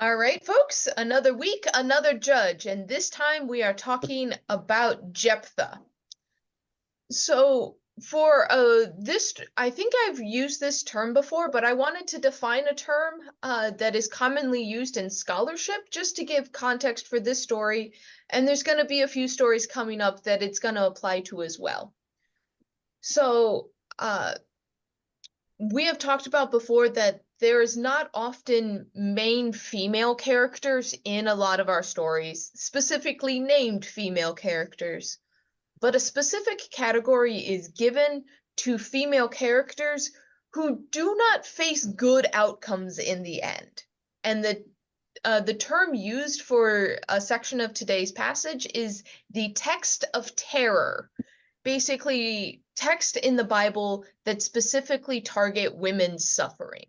All right, folks, another week, another judge, and this time we are talking about Jephthah. So for this, I think I've used this term before, but I wanted to define a term that is commonly used in scholarship just to give context for this story, and there's going to be a few stories coming up that it's going to apply to as well. So we have talked about before that there is not often main female characters in a lot of our stories, specifically named female characters, but a specific category is given to female characters who do not face good outcomes in the end. And the term used for a section of today's passage is the text of terror. Basically, text in the Bible that specifically target women's suffering.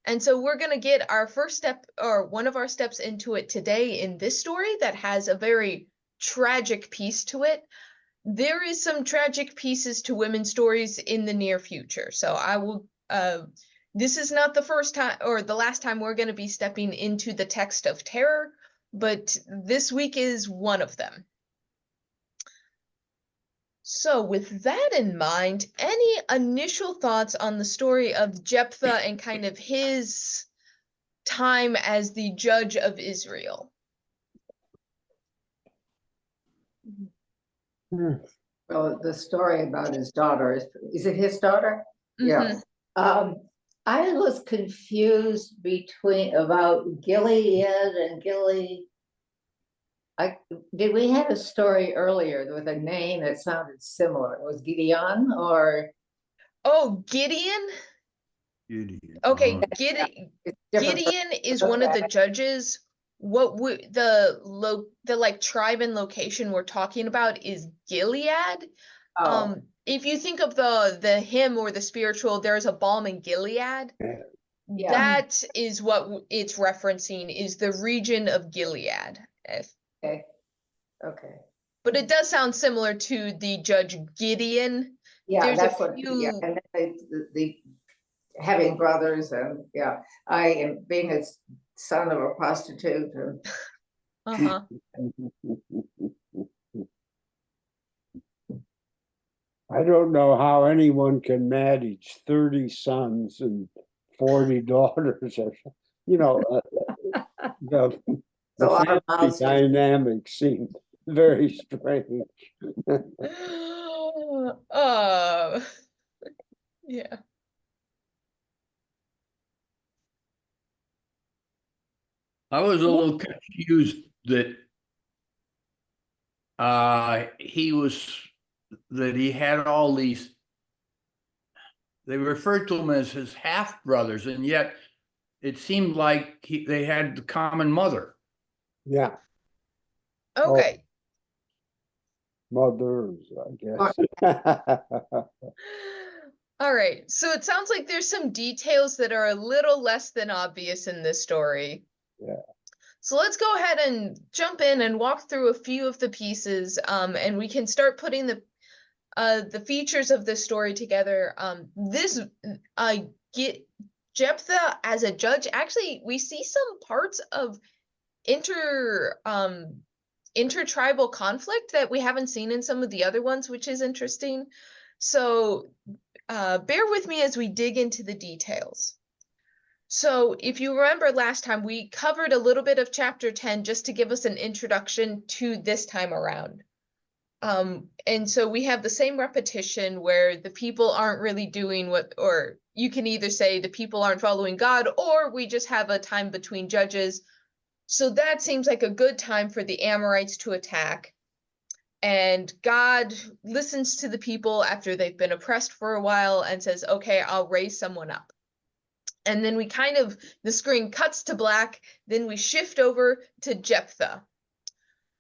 And so we're going to get our first step, or one of our steps into it today in this story that has a very tragic piece to it. There is some tragic pieces to women's stories in the near future. So I will, this is not the first time or the last time we're going to be stepping into the text of terror, but this week is one of them. So with that in mind, any initial thoughts on the story of Jephthah and kind of his time as the judge of Israel? Well, the story about his daughter, is it his daughter? Mm-hmm. Yeah. I was confused about Gilead and did we have a story earlier with a name that sounded similar? It was Gideon or? Oh, Gideon? Gideon. Okay, Oh. Gideon is one of the judges. What the like tribe and location we're talking about is Gilead. Oh. If you think of the hymn or the spiritual, there's a balm in Gilead. Yeah. That is what it's referencing, is the region of Gilead. Okay. But it does sound similar to the judge Gideon. Yeah, There's that's a what. few... Yeah, and the having brothers, and yeah, I am being a son of a prostitute. And... Uh-huh. I don't know how anyone can manage 30 sons and 40 daughters, or the family dynamic seemed very strange. Yeah. I was a little confused that he had all these, they referred to him as his half brothers, and yet it seemed like they had the common mother. Yeah. Okay. Mothers, I guess. All right. So it sounds like there's some details that are a little less than obvious in this story. Yeah. So let's go ahead and jump in and walk through a few of the pieces, and we can start putting the features of this story together. Get Jephthah as a judge. Actually, we see some parts of intertribal conflict that we haven't seen in some of the other ones, which is interesting. So bear with me as we dig into the details. So if you remember last time, we covered a little bit of chapter 10 just to give us an introduction to this time around. And so we have the same repetition where the people aren't really doing or you can either say the people aren't following God, or we just have a time between judges. So that seems like a good time for the Ammorites to attack. And God listens to the people after they've been oppressed for a while and says, okay, I'll raise someone up. And then the screen cuts to black. Then we shift over to Jephthah.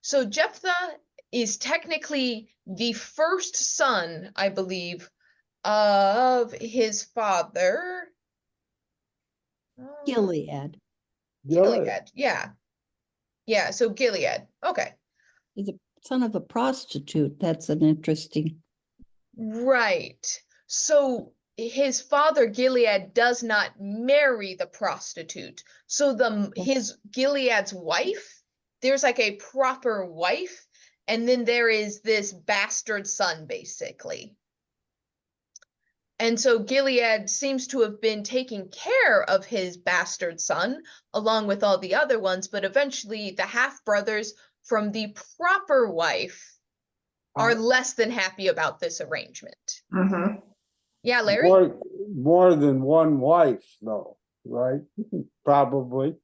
So Jephthah is technically the first son, I believe, of his father. Gilead. Gilead, yeah. Yeah, so Gilead. Okay. He's a son of a prostitute. That's an interesting. Right. So his father Gilead does not marry the prostitute. So his Gilead's wife, there's like a proper wife, and then there is this bastard son, basically. And so Gilead seems to have been taking care of his bastard son along with all the other ones, but eventually the half-brothers from the proper wife are less than happy about this arrangement. Mhm. Yeah, Larry? More than one wife, though, right? Probably,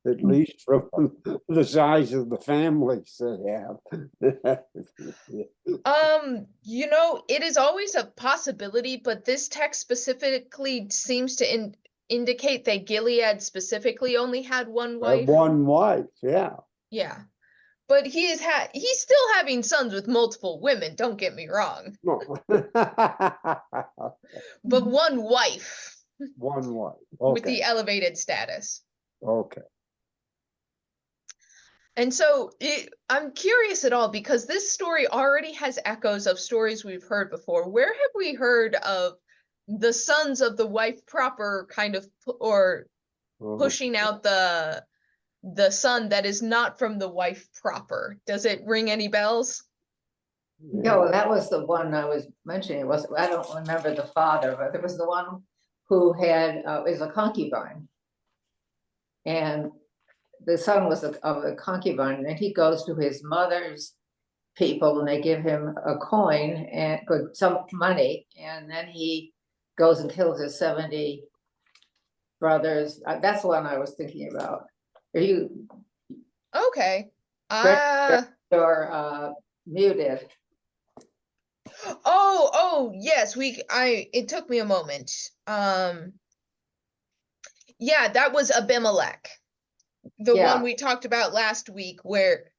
at least from the size of the families they have. You know, it is always a possibility, but this text specifically seems to indicate that Gilead specifically only had one wife. One wife, yeah. Yeah. But he's still having sons with multiple women, don't get me wrong. But one wife One wife, with okay, the elevated status. okay. And so I'm curious at all because this story already has echoes of stories we've heard before. Where have we heard of the sons of the wife proper kind of, or pushing out the son that is not from the wife proper? Does it ring any bells? No, that was the one I was mentioning. It was, I don't remember the father, but there was the one who had, is a concubine. And the son was of a concubine, and he goes to his mother's people and they give him a coin and some money, and then he goes and kills his 70 brothers. That's the one I was thinking about. Are you Okay. you're muted? Oh, yes, it took me a moment. Yeah, that was Abimelech. The Yeah. one we talked about last week where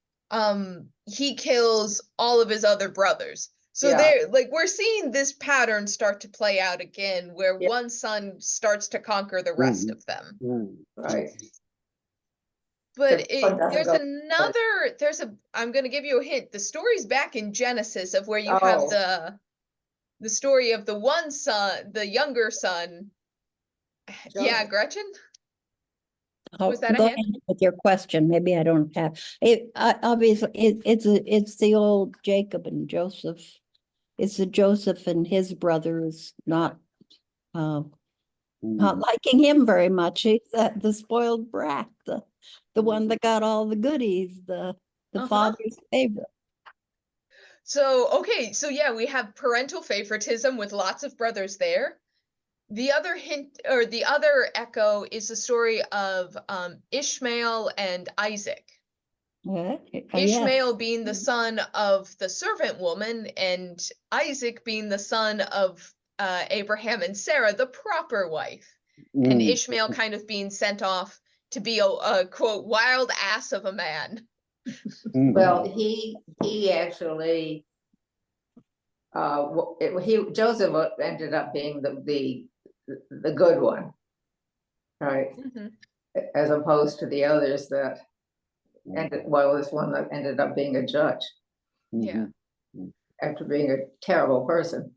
he kills all of his other brothers. So Yeah. they're like, we're seeing this pattern start to play out again where Yeah. one son starts to conquer the rest of them. Right. But one doesn't I'm going to give you a hint. The story's back in Genesis of where you have the story of the one son, the younger son. Yeah, Joseph. Gretchen? Oh, Was that a go hint? ahead with your question. Maybe I don't have it. Obviously, it's the old Jacob and Joseph. It's the Joseph and his brothers not liking him very much. He's the spoiled brat, the one that got all the goodies, the father's favorite. So, okay, so yeah, we have parental favoritism with lots of brothers there. The other hint, or the other echo, is the story of Ishmael and Isaac. Ishmael being the son of the servant woman, and Isaac being the son of Abraham and Sarah, the proper wife. And Ishmael kind of being sent off to be a quote, wild ass of a man. Well, he actually, Joseph ended up being the good one, right? As opposed to the others that this one that ended up being a judge. Yeah. After being a terrible person.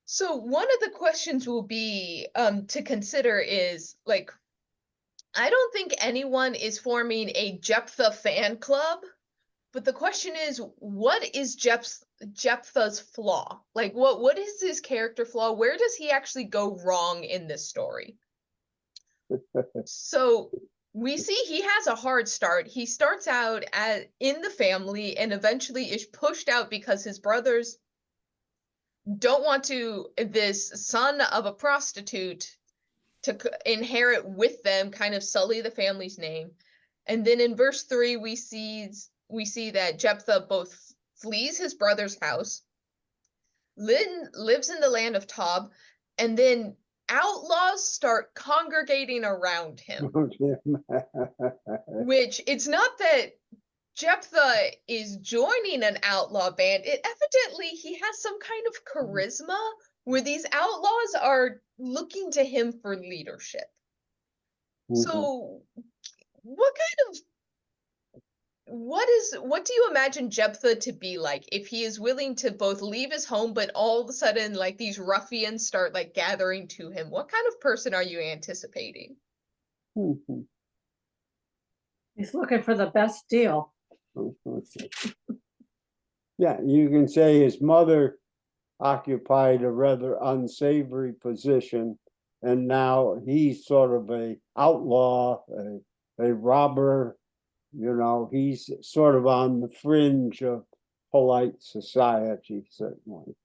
So one of the questions will be to consider is, like, I don't think anyone is forming a Jephthah fan club, but the question is, what is Jephthah's flaw? Like, what is his character flaw? Where does he actually go wrong in this story? So we see he has a hard start. He starts out in the family and eventually is pushed out because his brothers don't want this son of a prostitute to inherit with them, kind of sully the family's name. And then in verse 3, we see that Jephthah both flees his brother's house, lives in the land of Tob, and then outlaws start congregating around him. Which, it's not that Jephthah is joining an outlaw band. Evidently, he has some kind of charisma where these outlaws are looking to him for leadership. So, what kind of what do you imagine Jephthah to be like if he is willing to both leave his home, but all of a sudden like these ruffians start like gathering to him? What kind of person are you anticipating? Mhm. He's looking for the best deal. Yeah, you can say his mother occupied a rather unsavory position, and now he's sort of a outlaw, a robber. You know, he's sort of on the fringe of polite society, certainly.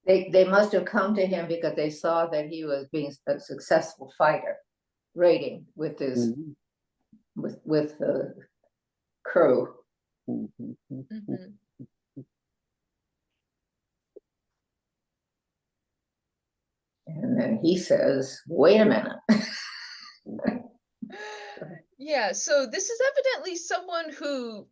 They must have come to him because they saw that he was being a successful fighter, raiding with his Mhm, with the crew. mhm, mhm. Mhm. And then he says, wait a minute. Yeah, so this is evidently someone who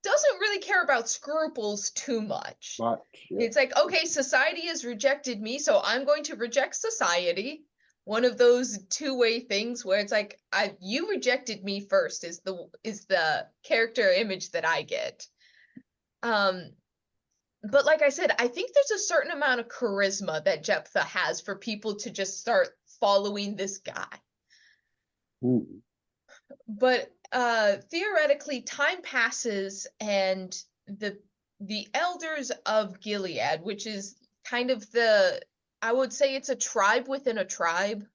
doesn't really care about scruples too much. Much, yeah. It's like, okay, society has rejected me, so I'm going to reject society. One of those two-way things where it's like, you rejected me first is the character image that I get. But like I said, I think there's a certain amount of charisma that Jephthah has for people to just start following this guy. Mhm. But theoretically, time passes and the elders of Gilead, which is kind of I would say it's a tribe within a tribe.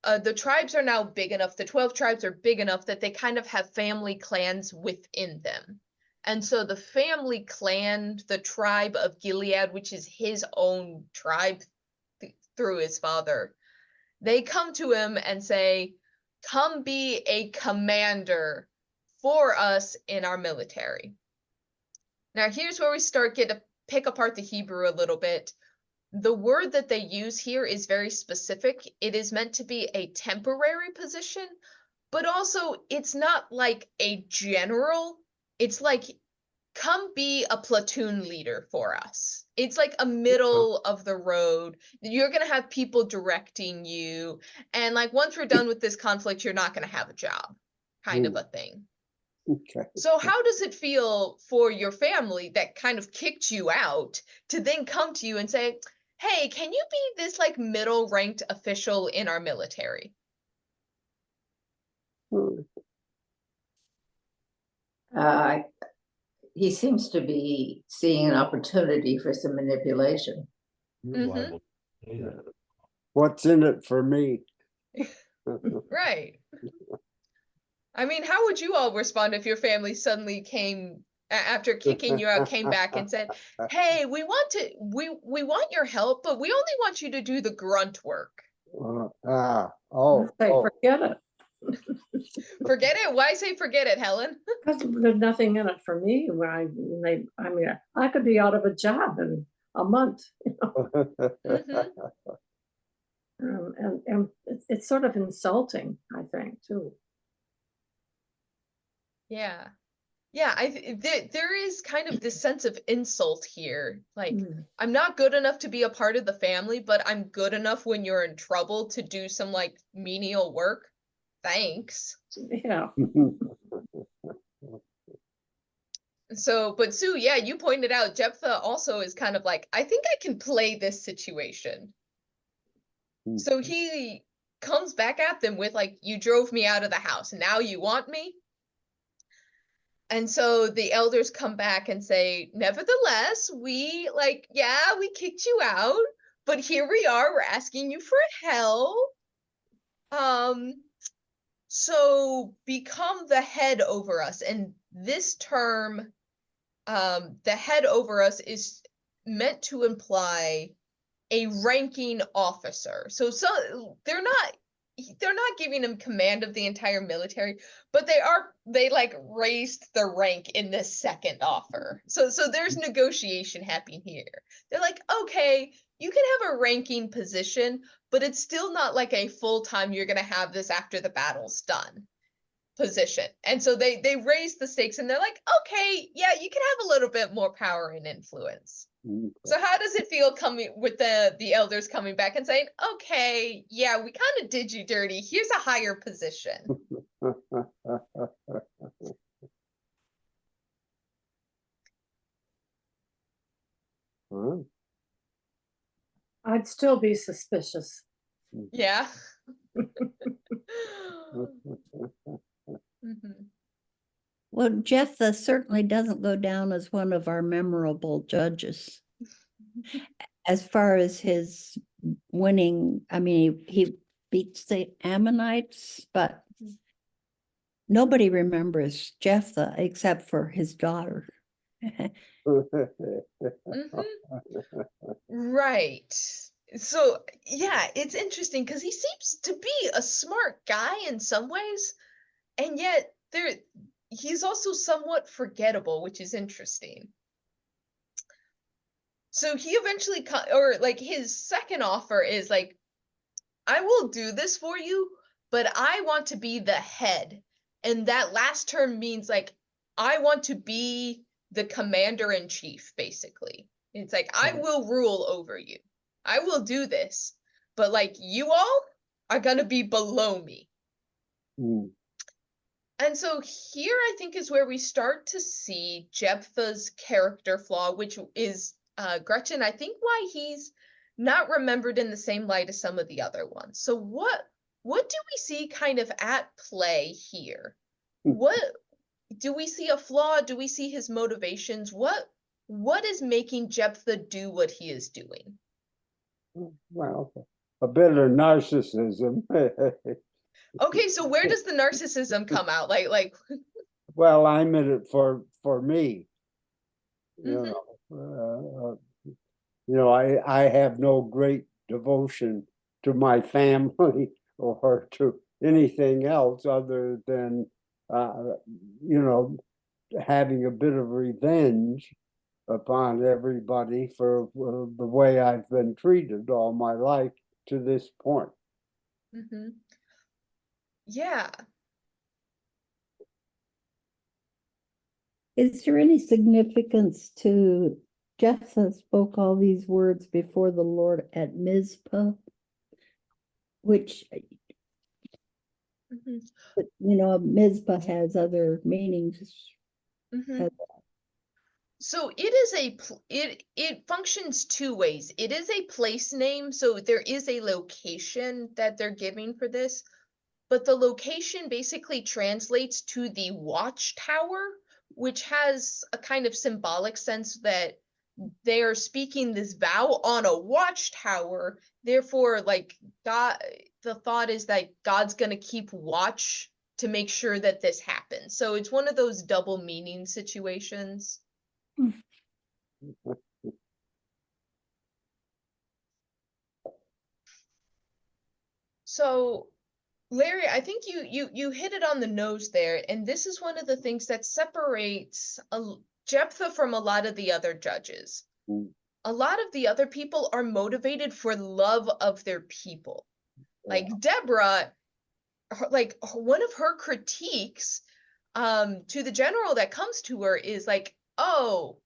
The tribes are now big enough, the 12 tribes are big enough that they kind of have family clans within them. And so the family clan, the tribe of Gilead, which is his own tribe through his father, they come to him and say, come be a commander for us in our military. Now, here's where we start to pick apart the Hebrew a little bit. The word that they use here is very specific. It is meant to be a temporary position, but also it's not like a general. It's like, come be a platoon leader for us. It's like a middle of the road. You're going to have people directing you. And like, once we're done with this conflict, you're not going to have a job, kind of a thing. Okay. So how does it feel for your family that kind of kicked you out to then come to you and say, hey, can you be this like middle ranked official in our military? Mm. He seems to be seeing an opportunity for some manipulation. Mm-hmm. What's in it for me? Right. I mean, how would you all respond if your family suddenly came after kicking you out, came back and said, hey, we want your help, but we only want you to do the grunt work. Oh, Say, forget it, Forget it? Why say forget it, Helen? because there's nothing in it for me. I could be out of a job in a month, Mhm. and it's sort of insulting, I think, too. Yeah. Yeah, there is kind of this sense of insult here. Like, I'm not good enough to be a part of the family, but I'm good enough when you're in trouble to do some like menial work. Thanks. Yeah. So, but Sue, yeah, you pointed out Jephthah also is kind of like, I think I can play this situation. So he comes back at them with like, you drove me out of the house. Now you want me? And so the elders come back and say, nevertheless, we kicked you out, but here we are, we're asking you for help. So become the head over us. And this term, the head over us, is meant to imply a ranking officer. So they're not giving him command of the entire military, but they like raised the rank in this second offer. So there's negotiation happening here. They're like, okay, you can have a ranking position, but it's still not like a full-time, you're gonna have this after the battle's done position. And so they raise the stakes and they're like, okay, yeah, you can have a little bit more power and influence. So how does it feel coming with the elders coming back and saying, okay, yeah, we kind of did you dirty. Here's a higher position. Huh? I'd still be suspicious. Yeah. Mhm. Well, Jephthah certainly doesn't go down as one of our memorable judges. As far as his winning, I mean, he beats the Ammonites, but nobody remembers Jephthah except for his daughter. Mhm. Right. So, yeah, it's interesting because he seems to be a smart guy in some ways, and yet he's also somewhat forgettable, which is interesting. So he eventually or like his second offer is like, I will do this for you, but I want to be the head. And that last term means like, I want to be the commander in chief, basically. It's like, I will rule over you. I will do this, but like, you all are going to be below me. Mm. And so here I think is where we start to see Jephthah's character flaw, which is Gretchen, I think why he's not remembered in the same light as some of the other ones. So what do we see kind of at play here? What do we see a flaw? Do we see his motivations? What is making Jephthah do what he is doing? Well, a bit of narcissism. Okay, so where does the narcissism come out? Like Well, I'm in it for me. mhm. I have no great devotion to my family or to anything else other than, uh, having a bit of revenge upon everybody for the way I've been treated all my life to this point. Mhm. Yeah. Is there any significance to Jephthah spoke all these words before the Lord at Mizpah, which, Mhm. Mizpah has other meanings. Mhm. So it is it functions two ways. It is a place name, so there is a location that they're giving for this, but the location basically translates to the watchtower, which has a kind of symbolic sense that they are speaking this vow on a watchtower. Therefore, like God, the thought is that God's going to keep watch to make sure that this happens. So it's one of those double meaning situations. So, Larry, I think you hit it on the nose there, and this is one of the things that separates Jephthah from a lot of the other judges. Mm. A lot of the other people are motivated for love of their people. Like Deborah, one of her critiques to the general that comes to her is like, "Oh,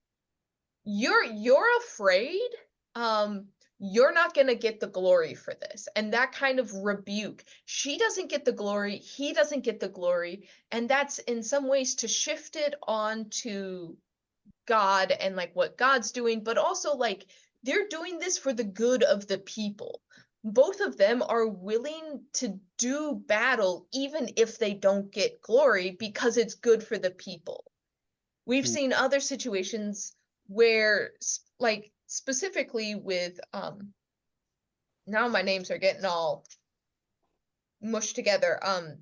you're afraid you're not going to get the glory for this." And that kind of rebuke, she doesn't get the glory, he doesn't get the glory, and that's in some ways to shift it on to God and like what God's doing, but also like they're doing this for the good of the people. Both of them are willing to do battle even if they don't get glory because it's good for the people. We've seen other situations where like specifically with now my names are getting all mushed together.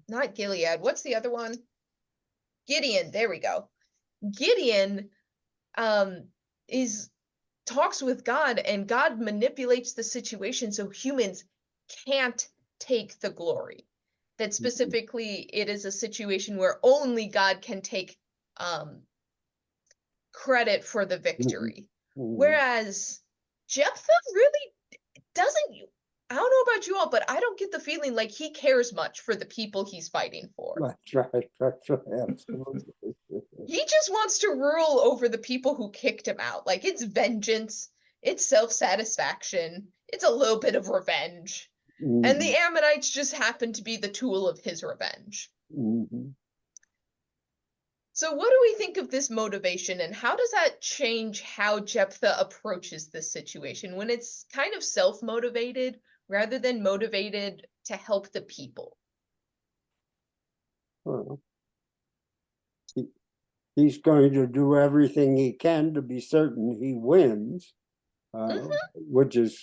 Not Gilead, what's the other one? Gideon, there we go. Gideon is talks with God, and God manipulates the situation so humans can't take the glory. That specifically it is a situation where only God can take credit for the victory. Whereas Jephthah really doesn't, I don't know about you all, but I don't get the feeling like he cares much for the people he's fighting for. That's right, absolutely. He just wants to rule over the people who kicked him out. Like it's vengeance, it's self-satisfaction, it's a little bit of revenge. And the Ammonites just happen to be the tool of his revenge. So what do we think of this motivation, and how does that change how Jephthah approaches this situation when it's kind of self-motivated rather than motivated to help the people? Well, he's going to do everything he can to be certain he wins, which is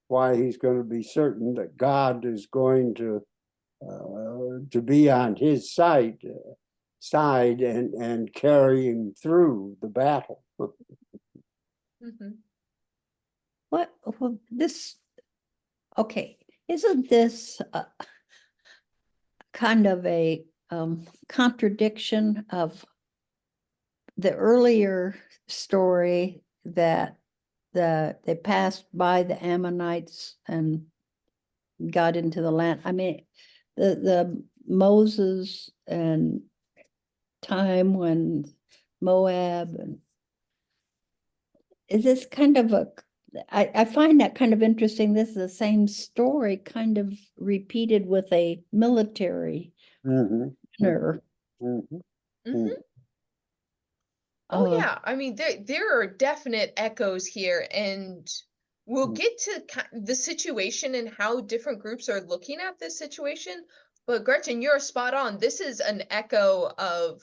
why he's going to be certain that God is going to be on his side and carry him through the battle. Mhm. Well, this, okay, isn't this kind of a contradiction of the earlier story that they passed by the Ammonites and got into the land? I mean, the Moses and time when Moab, and is this kind of a, I find that kind of interesting. This is the same story kind of repeated with a military Mhm, manner. mhm, Mhm. Oh yeah, I mean there are definite echoes here, and we'll get to the situation and how different groups are looking at this situation. But Gretchen, you're spot on. This is an echo of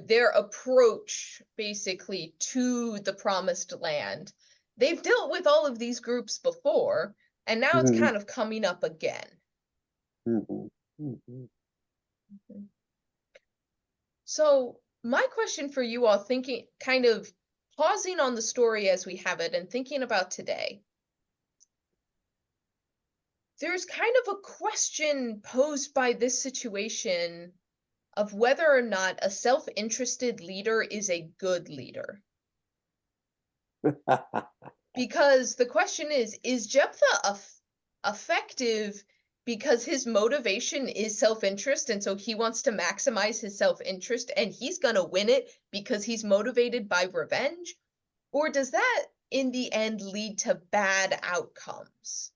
their approach basically to the promised land. They've dealt with all of these groups before, and now it's mhm, kind of coming up again. mhm, mhm. So my question for you all, thinking, kind of pausing on the story as we have it and thinking about today, there's kind of a question posed by this situation of whether or not a self-interested leader is a good leader. Because the question is Jephthah effective because his motivation is self-interest, and so he wants to maximize his self-interest and he's going to win it because he's motivated by revenge? Or does that in the end lead to bad outcomes?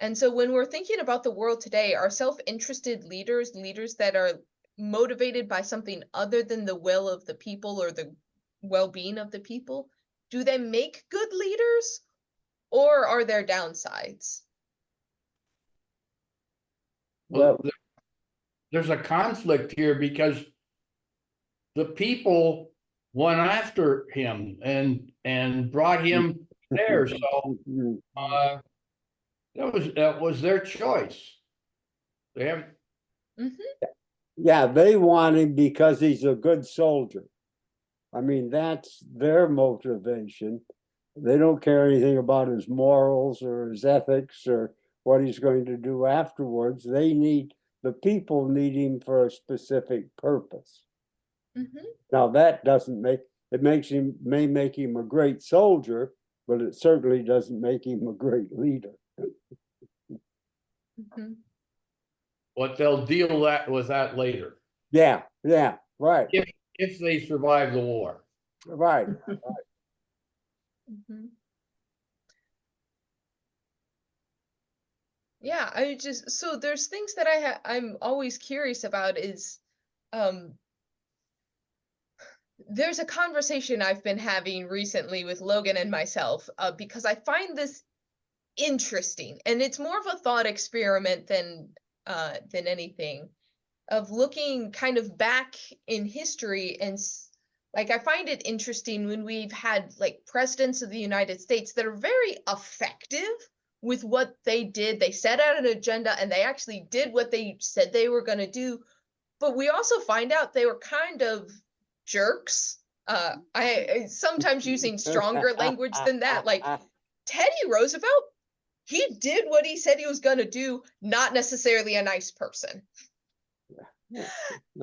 And so when we're thinking about the world today, are self-interested leaders leaders that are motivated by something other than the will of the people or the well-being of the people? Do they make good leaders, or are there downsides? Well, Well, there's a conflict here because the people went after him and brought him there. So mhm. that was their choice. They have Yeah, they want him because he's a good soldier. I mean, that's their motivation. They don't care anything about his morals or his ethics or what he's going to do afterwards. The people need him for a specific purpose. Mm-hmm. Now that doesn't may make him a great soldier, but it certainly doesn't make him a great leader. Mm-hmm. but they'll deal with that later Yeah, right, if they survive the war. right. Mm-hmm. Yeah, I just, so there's things that I'm always curious about is there's a conversation I've been having recently with Logan and myself because I find this interesting, and it's more of a thought experiment than anything, of looking kind of back in history and like I find it interesting when we've had like presidents of the United States that are very effective with what they did. They set out an agenda and they actually did what they said they were going to do, but we also find out they were kind of jerks. I sometimes using stronger language than that. Like Teddy Roosevelt, he did what he said he was going to do, not necessarily a nice person.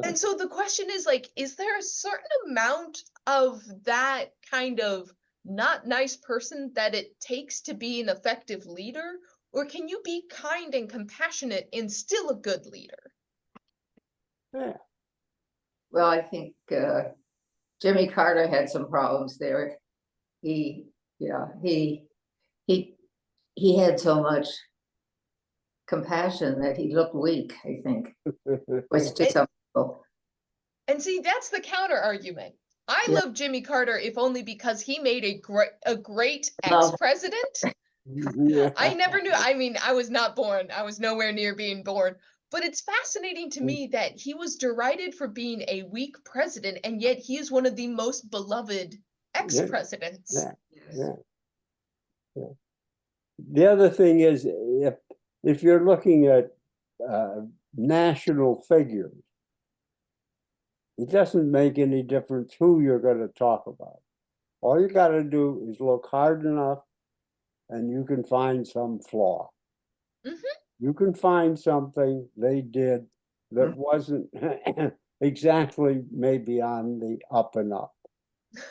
And so the question is like, is there a certain amount of that kind of not nice person that it takes to be an effective leader? Or can you be kind and compassionate and still a good leader? Yeah. Well, I think Jimmy Carter had some problems there. He had so much compassion that he looked weak, I think, which to some people. And see, that's the counter argument. I Yeah. love Jimmy Carter, if only because he made a great Love- ex-president. I never knew. I mean, I was not born. I was nowhere near being born. But it's fascinating to me that he was derided for being a weak president, and yet he is one of the most beloved ex-presidents. Yeah. Yeah. Yeah. The other thing is, if you're looking at national figures, it doesn't make any difference who you're going to talk about. All you got to do is look hard enough, and you can find some flaw. You can find something they did that wasn't exactly maybe on the up and up.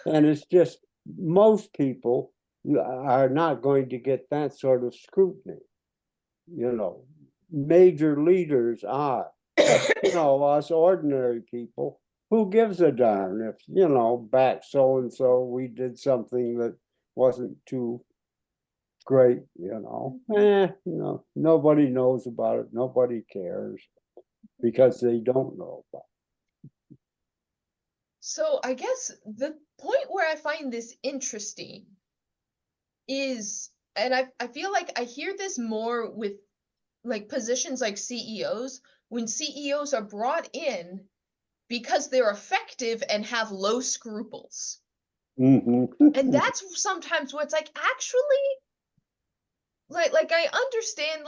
And it's just, most people are not going to get that sort of scrutiny. You know, major leaders are. You know, us ordinary people, who gives a darn if, you know, back so-and-so, we did something that wasn't too great, you know, nobody knows about it, nobody cares, because they don't know about it. So I guess the point where I find this interesting is, and I feel like I hear this more with like positions like CEOs, when CEOs are brought in because they're effective and have low scruples. And that's sometimes where it's like, actually, like I understand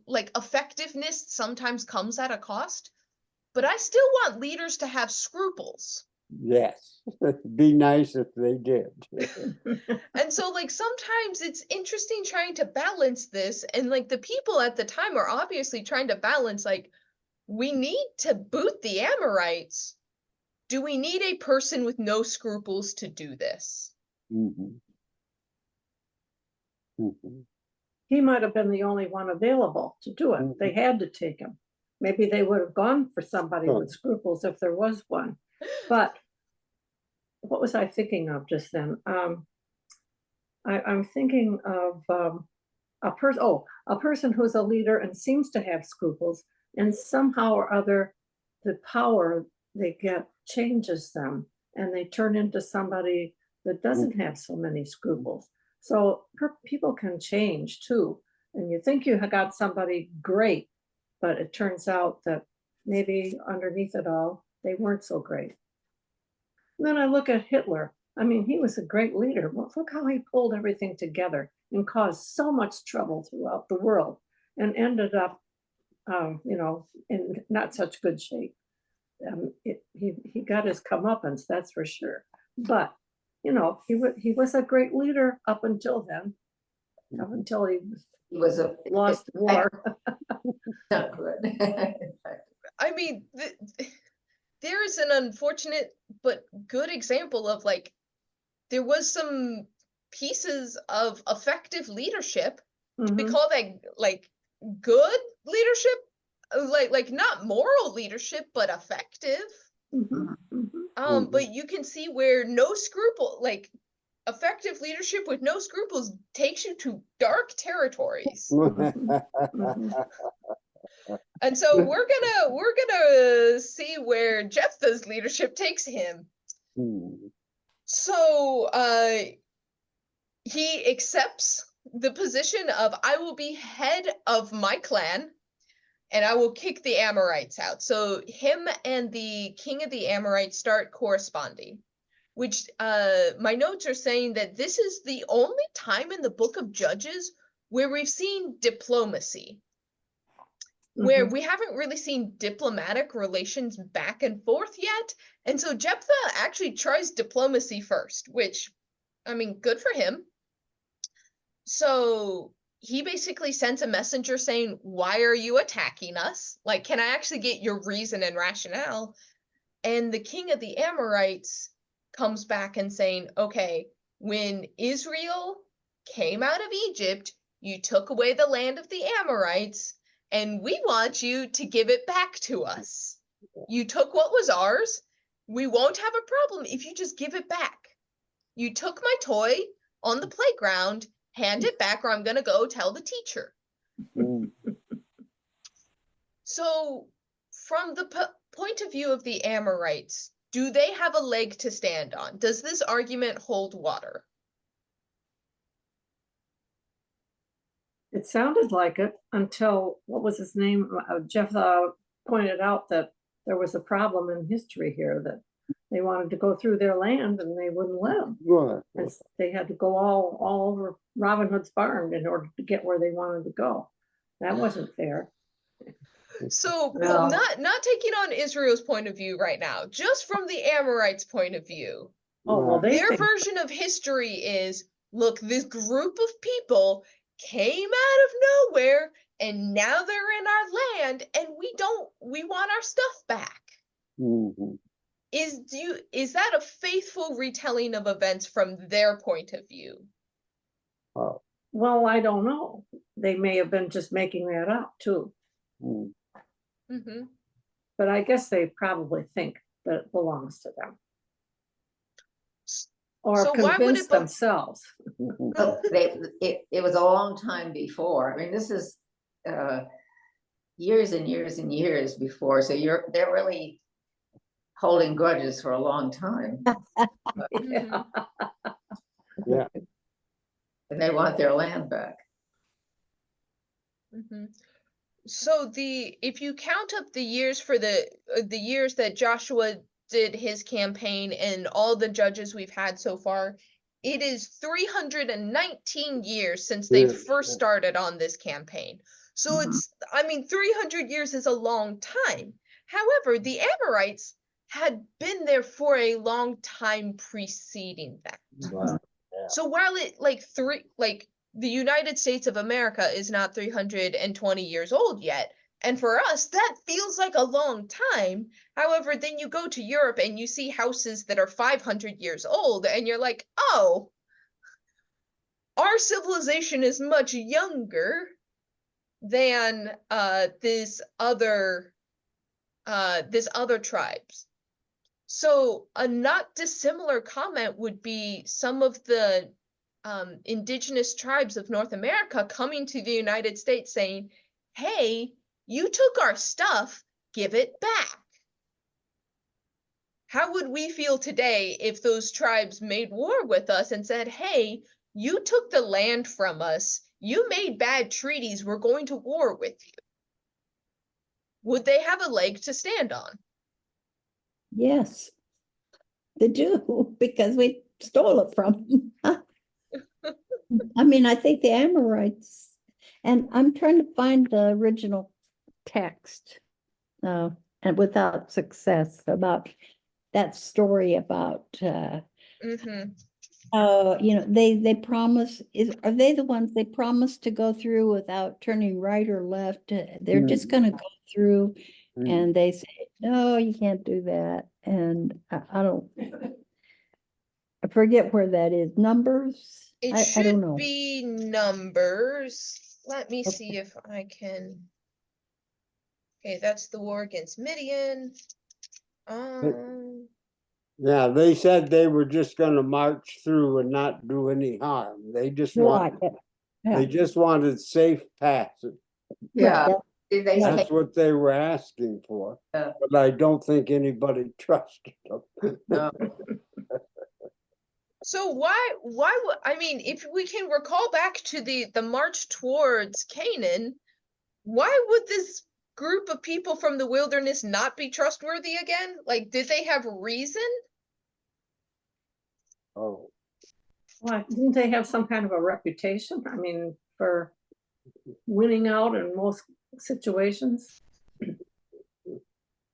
like effectiveness sometimes comes at a cost, but I still want leaders to have scruples. Yes, it'd be nice if they did. And so like sometimes it's interesting trying to balance this, and like the people at the time are obviously trying to balance, like, we need to boot the Ammorites. Do we need a person with no scruples to do this? He might have been the only one available to do it. They had to take him. Maybe they would have gone for somebody with scruples if there was one. But what was I thinking of just then? I'm thinking of a person who's a leader and seems to have scruples, and somehow or other, the power they get changes them, and they turn into somebody that doesn't have so many scruples. So people can change too, and you think you have got somebody great, but it turns out that maybe underneath it all, they weren't so great. And then I look at Hitler. I mean, he was a great leader. Well, look how he pulled everything together and caused so much trouble throughout the world, and ended up, you know, in not such good shape. He got his comeuppance, that's for sure. But you know, he was a great leader up until then, up until he was a lost war. not good. I mean, there is an unfortunate but good example of like, there was some pieces of effective leadership. We call that like good leadership, like not moral leadership, but effective. But you can see where no scruple, like effective leadership with no scruples, takes you to dark territories. And so we're gonna see where Jephthah's leadership takes him. So he accepts the position of, I will be head of my clan, and I will kick the Ammorites out. So him and the king of the Ammorites start corresponding, which my notes are saying that this is the only time in the book of Judges where we've seen diplomacy, where we haven't really seen diplomatic relations back and forth yet. And so Jephthah actually tries diplomacy first, which, I mean, good for him. So he basically sends a messenger saying, why are you attacking us? Like, can I actually get your reason and rationale? And the king of the Ammorites comes back and saying, okay, when Israel came out of Egypt, you took away the land of the Ammorites, and we want you to give it back to us. You took what was ours. We won't have a problem if you just give it back. You took my toy on the playground, hand it back, or I'm going to go tell the teacher. So from the point of view of the Ammorites, do they have a leg to stand on? Does this argument hold water? It sounded like it until, what was his name? Jephthah pointed out that there was a problem in history here, that they wanted to go through their land and they wouldn't let them. Right. And they had to go all over Robin Hood's barn in order to get where they wanted to go. That wasn't fair. So No. not taking on Israel's point of view right now, just from the Amorites' point of view. Oh, well, they Their think, version of history is, look, this group of people came out of nowhere and now they're in our land and we want our stuff back. Mhm. Is that a faithful retelling of events from their point of view? Oh, well, I don't know. They may have been just making that up too. mm. Mm-hmm. But I guess they probably think that it belongs to them. Or So why would convince it be- themselves. Mhm. Well, it was a long time before. I mean, this is years and years and years before. So they're really holding grudges for a long time, Yeah. Yeah. and they want their land back. Mm-hmm. So if you count up the years for the years that Joshua did his campaign and all the judges we've had so far, it is 319 years since they Yes, first yeah. started on this campaign. So it's, I mean, 300 years is a long time. However, the Amorites had been there for a long time preceding that. Wow. So while it the United States of America is not 320 years old yet, and for us that feels like a long time. However, then you go to Europe and you see houses that are 500 years old and you're like, "Oh, our civilization is much younger than this other tribes." So a not dissimilar comment would be some of the indigenous tribes of North America coming to the United States saying, "Hey, you took our stuff, give it back." How would we feel today if those tribes made war with us and said, "Hey, you took the land from us, you made bad treaties, we're going to war with you"? Would they have a leg to stand on? Yes, they do, because we stole it from them. I mean, I think the Amorites, and I'm trying to find the original text, and without success, about that story about, Mm-hmm. they promise, are they the ones they promise to go through without turning right or left? They're just gonna go through, Mm. and they say, no, you can't do that. And I forget where that is. Numbers? It I don't should know. be Numbers. Let me Okay. see if I can. Okay, that's the war against Midian. Yeah, they said they were just gonna march through and not do any harm. They just Right. they just wanted safe passage. Yeah, Right, they Yeah. That's what they were asking for. Yeah. But I don't think anybody trusted them. no, So why would, I mean, if we can recall back to the march towards Canaan, why would this group of people from the wilderness not be trustworthy again? Like, did they have reason? Oh, Why, didn't they have some kind of a reputation? I mean, for winning out in most situations?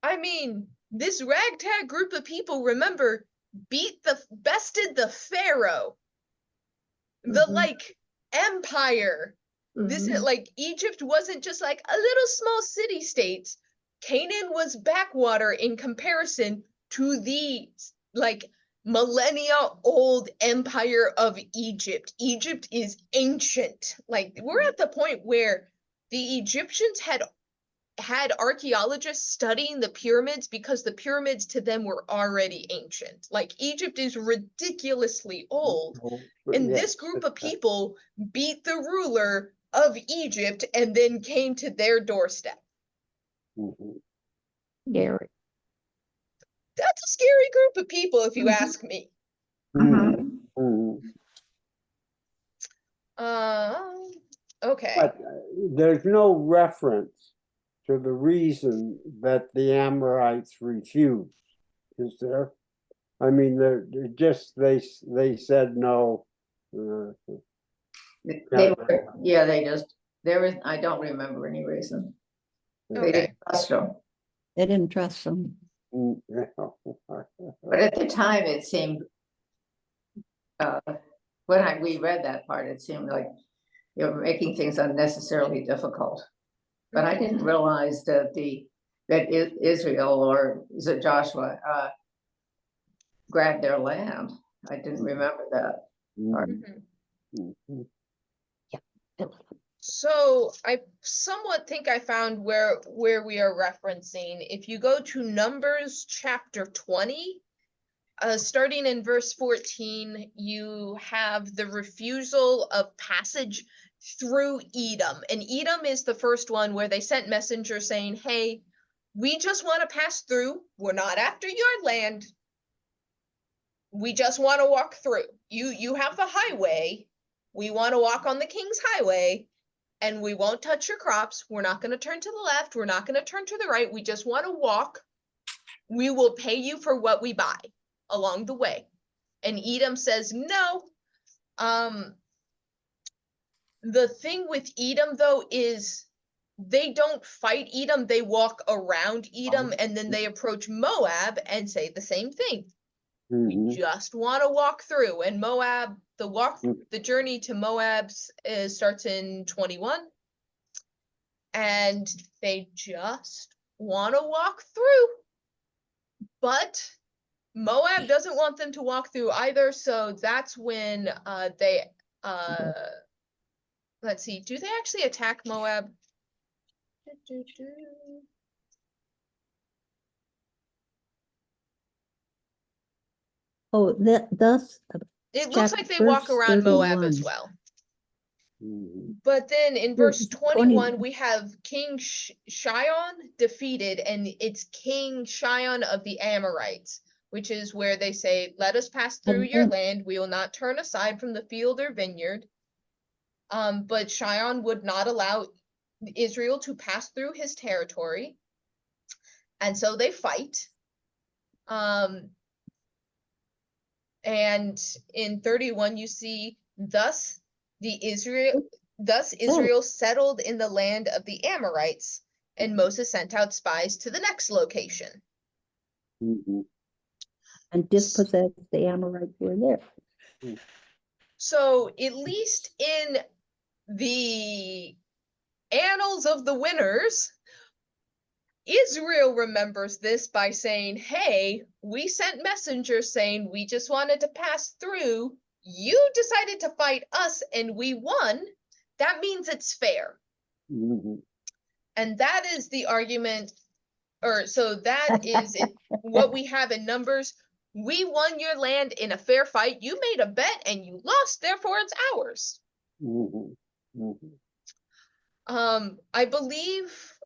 I mean, this ragtag group of people, remember, bested the Pharaoh, the Mhm. like empire. This Mhm. like Egypt wasn't just like a little small city state. Canaan was backwater in comparison to the like millennia old empire of Egypt. Egypt is ancient. Like we're at the point where the Egyptians had archaeologists studying the pyramids because the pyramids to them were already ancient. Like Egypt is ridiculously old. And this yes. group of people beat the ruler of Egypt and then came to their doorstep. Mhm. Gary. That's a scary group of people, if you Mhm. ask me. Mhm. Mhm. Okay. But there's no reference to the reason that the Amorites refused, is there? I mean, they're just, they said no. They were, yeah, they just, there is, I don't remember any reason. They Okay. didn't trust them. They didn't trust them. But at the time, it seemed, when we read that part, it seemed like you were making things unnecessarily difficult. But I didn't realize that Israel, or is it Joshua, grabbed their land. I didn't remember that. Mhm. Mhm. So I somewhat think I found where we are referencing. If you go to Numbers chapter 20, starting in verse 14, you have the refusal of passage through Edom. And Edom is the first one where they sent messengers saying, hey, we just want to pass through. We're not after your land. We just want to walk through. You have the highway. We want to walk on the king's highway, and we won't touch your crops. We're not going to turn to the left. We're not going to turn to the right. We just want to walk. We will pay you for what we buy along the way. And Edom says, no. The thing with Edom, though, is they don't fight Edom. They walk around Edom, and then they approach Moab and say the same thing. We Mhm. just want to walk through. And Moab, the journey to Moab starts in 21. And they just want to walk through. But Moab doesn't want them to walk through either. So that's when let's see, do they actually attack Moab? Oh, thus, It looks like chapter they walk verse around Moab as 31. well. Mhm. But then in verse Verse 20 21, we have King Shion defeated, and it's King Shion of the Ammorites, which is where they say, let us pass through your land. We will not turn aside from the field or vineyard. But Shion would not allow Israel to pass through his territory. And so they fight. And in 31, you see, thus Israel settled in the land of the Amorites, and Moses sent out spies to the next location. Mhm. And dispossessed the Amorites were there. So at least in the annals of the winners, Israel remembers this by saying, hey, we sent messengers saying we just wanted to pass through. You decided to fight us and we won. That means it's fair. Mhm. And that is the argument, or so that is it, what we have in Numbers. We won your land in a fair fight. You made a bet and you lost, therefore it's ours. Mhm. Mhm. I believe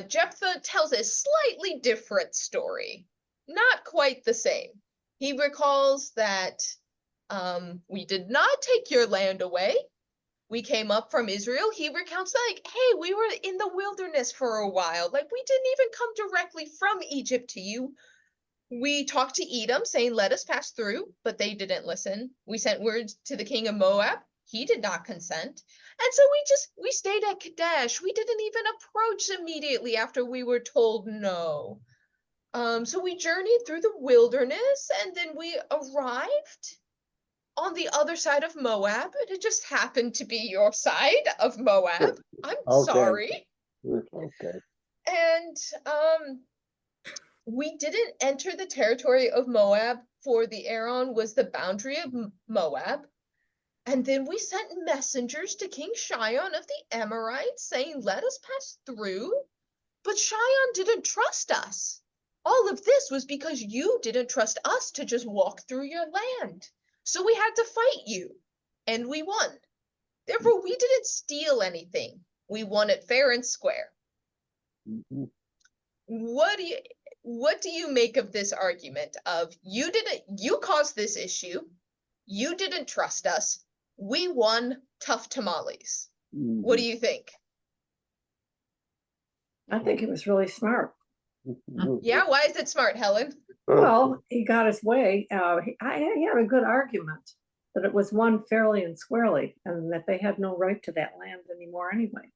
Jephthah tells a slightly different story. Not quite the same. He recalls that we did not take your land away. We came up from Israel. He recounts like, hey, we were in the wilderness for a while. Like, we didn't even come directly from Egypt to you. We talked to Edom saying, let us pass through, but they didn't listen. We sent words to the king of Moab. He did not consent. And so we stayed at Kadesh. We didn't even approach immediately after we were told no. So we journeyed through the wilderness and then we arrived on the other side of Moab. And it just happened to be your side of Moab. I'm Okay. sorry. Okay. And we didn't enter the territory of Moab, for the Aron was the boundary of Moab. And then we sent messengers to King Shion of the Ammorites saying, let us pass through. But Shion didn't trust us. All of this was because you didn't trust us to just walk through your land. So we had to fight you. And we won. Therefore, we didn't steal anything. We won it fair and square. Mhm. What do you... what do you make of this argument of you caused this issue, you didn't trust us, we won, tough tamales? What do you think? I think he was really smart. Yeah, why is it smart, Helen? Well, he got his way. He had a good argument that it was won fairly and squarely, and that they had no right to that land anymore anyway.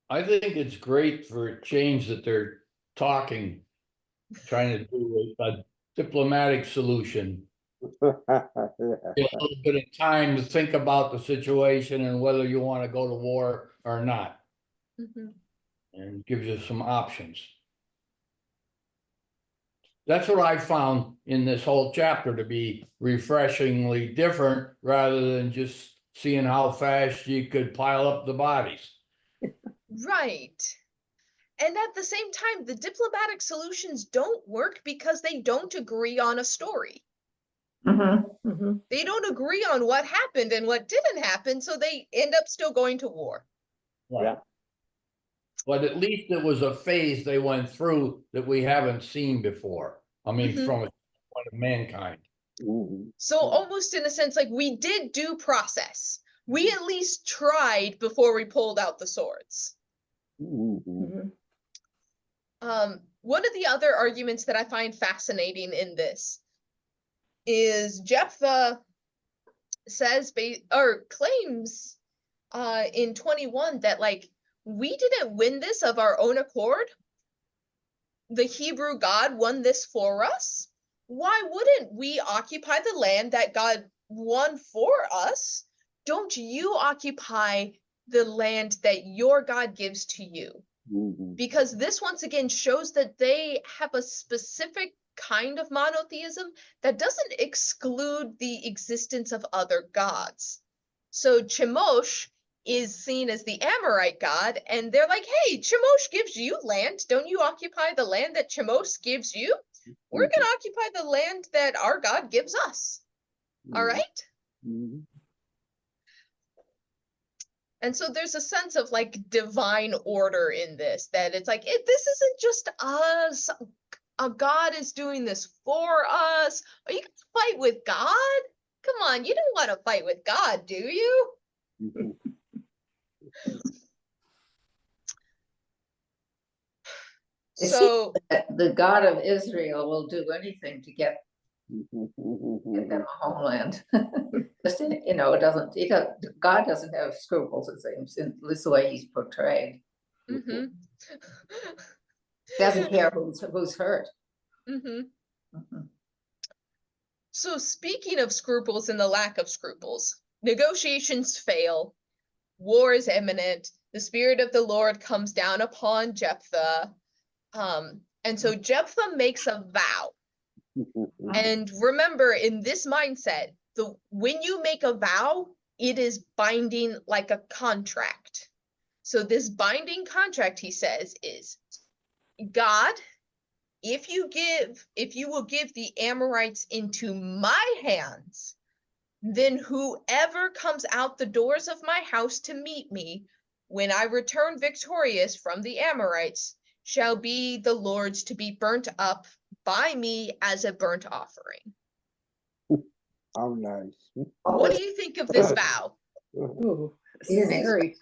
I think it's great for a change that they're trying to do a diplomatic solution. Yeah. A little bit of time to think about the situation and whether you want to go to war or not, and gives you some options. That's what I found in this whole chapter to be refreshingly different, rather than just seeing how fast you could pile up the bodies. Right. And at the same time, the diplomatic solutions don't work because they don't agree on a story. They don't agree on what happened and what didn't happen, so they end up still going to war. Yeah. But at least it was a phase they went through that we haven't seen before. I mean, from a point of mankind. So almost in a sense, like, we did due process. We at least tried before we pulled out the swords. One of the other arguments that I find fascinating in this is Jephthah says claims in 21 that, like, we didn't win this of our own accord. The Hebrew God won this for us. Why wouldn't we occupy the land that God won for us? Don't you occupy the land that your God gives to you? Because this once again shows that they have a specific kind of monotheism that doesn't exclude the existence of other gods. So Chemosh is seen as the Amorite god, and they're like, hey, Chemosh gives you land. Don't you occupy the land that Chemosh gives you? We're going to occupy the land that our God gives us. All right? And so there's a sense of, like, divine order in this, that it's like, this isn't just us. A God is doing this for us. Are you going to fight with God? Come on, you don't want to fight with God, do you? So the God of Israel will do anything to get them a homeland. Just, it doesn't. God doesn't have scruples. It seems, in this way he's portrayed. Doesn't care who's hurt. So speaking of scruples and the lack of scruples, negotiations fail. War is imminent. The Spirit of the Lord comes down upon Jephthah. And so Jephthah makes a vow. And remember, in this mindset, when you make a vow, it is binding like a contract. So this binding contract, he says, is God, if you will give the Ammorites into my hands, then whoever comes out the doors of my house to meet me when I return victorious from the Ammorites shall be the Lord's, to be burnt up by me as a burnt offering. How nice. What do you think of this vow? Ooh, Yeah. scary.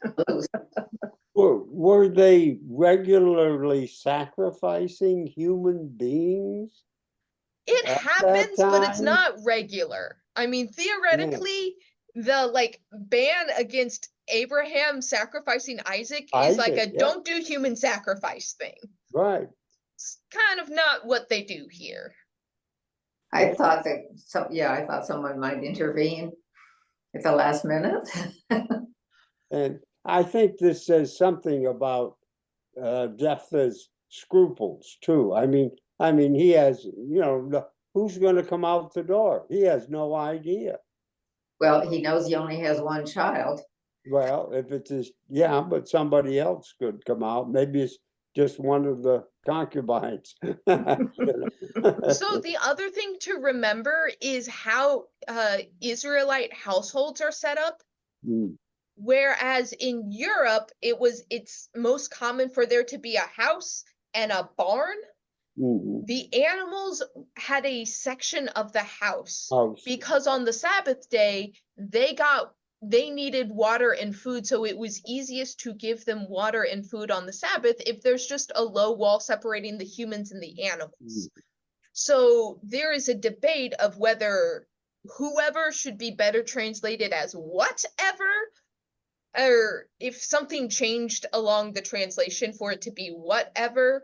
Were they regularly sacrificing human beings? It At happens, that but it's time? not regular. I mean, theoretically, the, like, ban against Abraham sacrificing Isaac is like a Isaac, yeah. don't do human sacrifice thing. Right. It's kind of not what they do here. I thought someone might intervene at the last minute. And I think this says something about Jephthah's scruples too. I mean, he has, who's going to come out the door? He has no idea. Well, he knows he only has one child. Well, if it's but somebody else could come out. Maybe it's just one of the concubines. So the other thing to remember is how Israelite households are set up. Whereas in Europe, it's most common for there to be a house and a barn. Mhm. The animals had a section of the house House. because on the Sabbath day, they needed water and food, so it was easiest to give them water and food on the Sabbath if there's just a low wall separating the humans and the animals. So there is a debate of whether whoever should be better translated as whatever, or if something changed along the translation for it to be whatever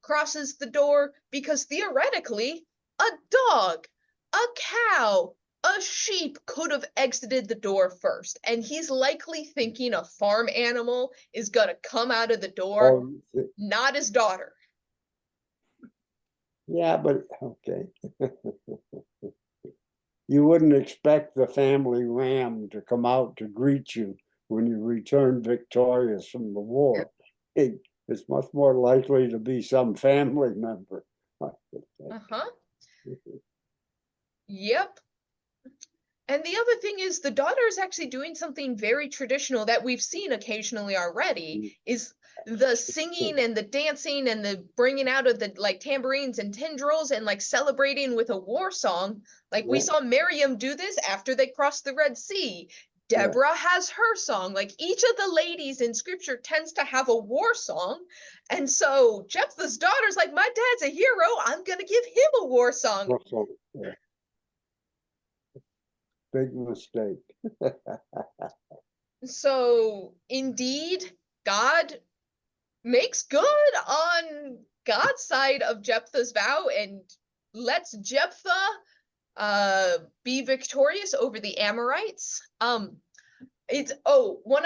crosses the door, because theoretically, a dog, a cow, a sheep could have exited the door first, and he's likely thinking a farm animal is gonna come out of the door, Oh, not his daughter. yeah, but, okay. You wouldn't expect the family ram to come out to greet you when you return victorious from the war. It's much more likely to be some family member. Uh-huh. Yep. And the other thing is the daughter is actually doing something very traditional that we've seen occasionally already, is the singing and the dancing and the bringing out of the like tambourines and tendrils and like celebrating with a war song. Like we Yeah. saw Miriam do this after they crossed the Red Sea. Deborah has her song. Like each of the ladies in scripture tends to have a war song. And so Jephthah's daughter's like, my dad's a hero. I'm going to give him a war song. Also, yeah. Big mistake. So indeed, God makes good on God's side of Jephthah's vow and lets Jephthah be victorious over the Ammorites. One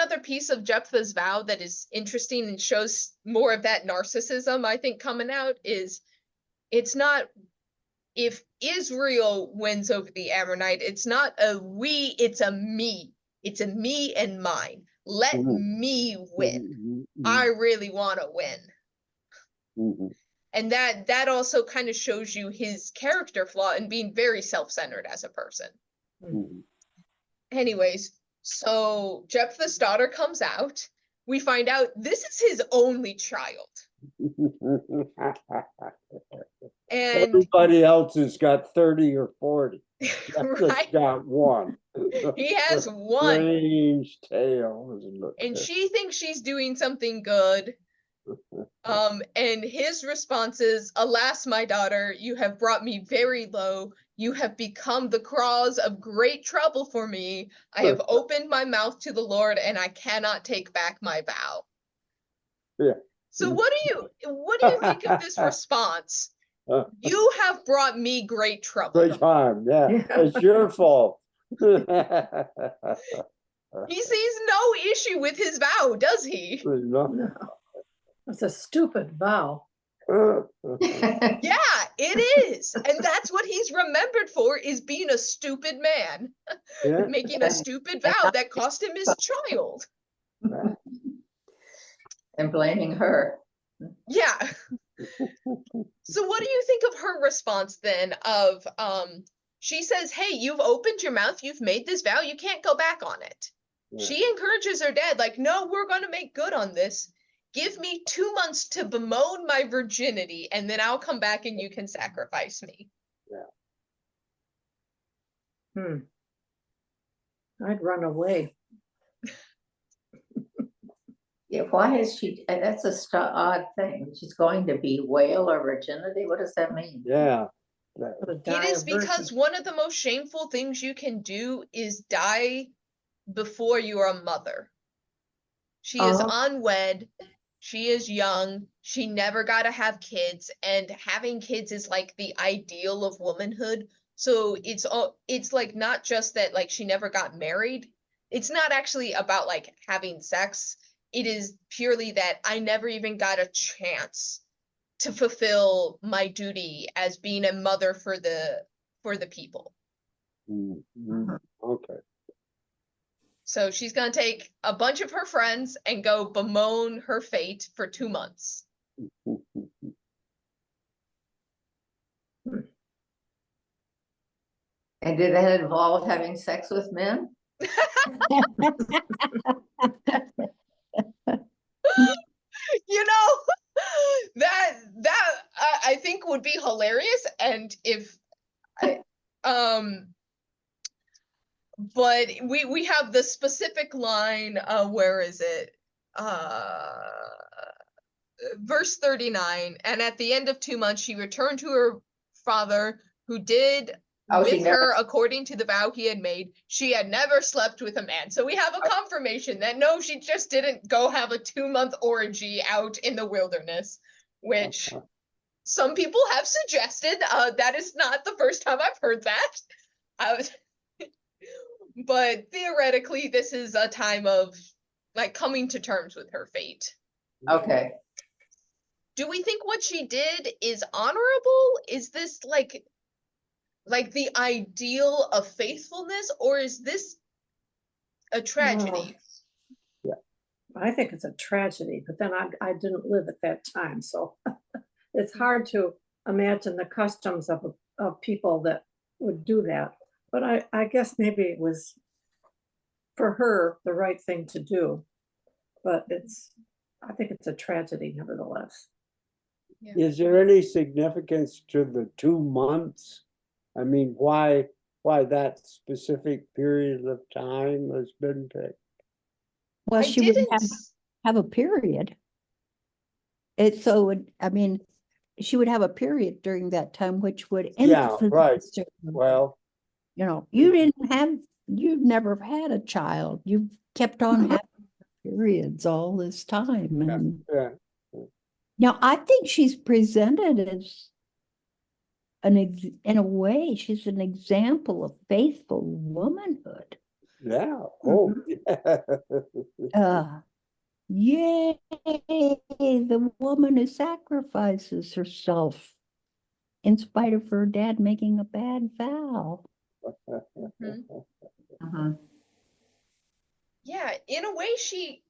other piece of Jephthah's vow that is interesting and shows more of that narcissism, I think, coming out is it's not if Israel wins over the Ammonite, it's not a we, it's a me. It's a me and mine. Let Mhm. me win. Mhm, I really want to win. mhm, And that also kind of shows you his character flaw in being very self-centered as a person. mhm. Anyways, so Jephthah's daughter comes out. We find out this is his only child. And Everybody else has got 30 or 40. Jephthah's right, got one. he has one. Strange tale, isn't it? And she thinks she's doing something good. And his response is, alas, my daughter, you have brought me very low. You have become the cause of great trouble for me. I have opened my mouth to the Lord, and I cannot take back my vow. Yeah. So what do you think of this response? You have brought me great trouble. Great time, yeah. Yeah. It's your fault. He sees no issue with his vow, does he? No, it's a stupid vow. Yeah, it is. And that's what he's remembered for, is being a stupid man. Yeah. Making a stupid vow that cost him his child. And blaming her. Yeah. So what do you think of her response then of she says, hey, you've opened your mouth, you've made this vow, you can't go back on it. Yeah. She encourages her dad, like, no, we're gonna make good on this. Give me 2 months to bemoan my virginity, and then I'll come back and you can sacrifice me. I'd run away. Yeah, why is she, that's a odd thing. She's going to bewail her virginity? What does that mean? Yeah. It is because one of the most shameful things you can do is die before you are a mother. She is unwed, she is young, she never got to have kids, and having kids is like the ideal of womanhood. So it's like not just that like she never got married. It's not actually about like having sex. It is purely that I never even got a chance to fulfill my duty as being a mother for the people. Mhm. Okay. So she's gonna take a bunch of her friends and go bemoan her fate for 2 months. And did that involve having sex with men? You know, that I think would be hilarious, and if I, but we have the specific line, where is it? Verse 39, and at the end of 2 months she returned to her father, who did Oh, she with never- her according to the vow he had made. She had never slept with a man. So we have a confirmation that no, she just didn't go have a 2-month orgy out in the wilderness, which some people have suggested. That is not the first time I've heard that. But theoretically, this is a time of like coming to terms with her fate. Okay, Do we think what she did is honorable? Is this like the ideal of faithfulness, or is this a tragedy? I think it's a tragedy, but then I didn't live at that time, so it's hard to imagine the customs of people that would do that. But I guess maybe it was for her the right thing to do. But I think it's a tragedy nevertheless. Is there any significance to the 2 months? I mean, why that specific period of time has been picked? Well, I she would didn't. have a period. I mean, she would have a period during that time, which would Yeah, influence right. her. Well, You know, you've never had a child. You've kept on having periods all this time. And yeah, now I think she's presented as in a way, she's an example of faithful womanhood. yeah, oh, yeah. Yay, the woman who sacrifices herself in spite of her dad making a bad vow. Yeah, in a way she